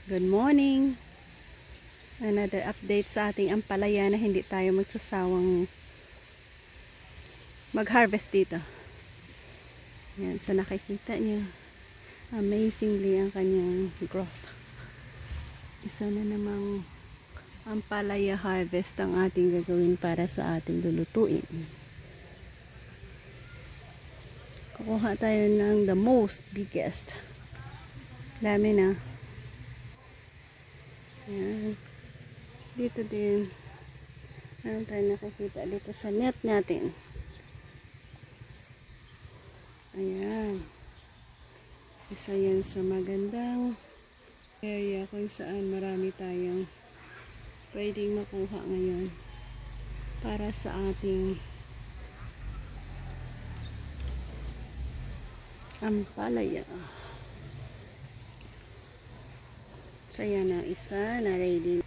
Good morning! Another update sa ating ampalaya na hindi tayo magsasawang mag-harvest dito. Yan, so nakikita nyo, amazingly ang kanyang growth. Isa na namang ampalaya harvest ang ating gagawin para sa ating lulutuin. Kukuha tayo ng the most biggest. Dami na. Ayan. Dito din. Ano tayo nakikita dito sa net natin. Ayan. Isa yan sa magandang area kung saan marami tayong pwedeng makuha ngayon para sa ating ampalaya. So yan ang isa na ready.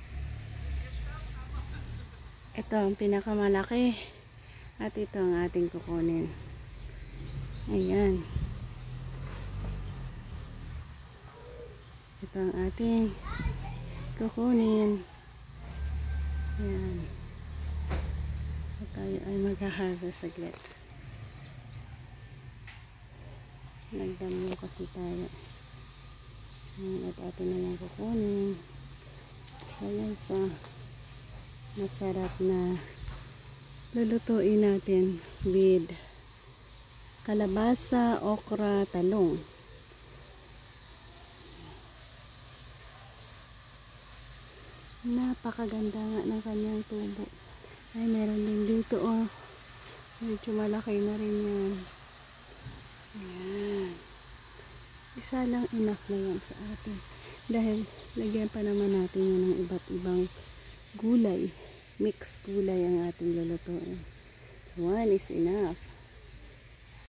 Ito ang pinakamalaki at ito ang ating kukunin. Ayan. Ito ang ating kukunin. Ayan. At tayo ay mag-harvest saglit. Nagdamo kasi tayo. At atin na lang kukunin. So yan sa masarap na lulutuin natin with kalabasa, okra, talong. Napakaganda nga ng kanyang tubo. Ay, meron din dito oh. Medyo malaki na rin yan. Ayan. Isa lang enough na yan sa atin. Dahil lagyan pa naman natin yan ng iba't ibang gulay. Mixed gulay ang ating lulutuin. One is enough.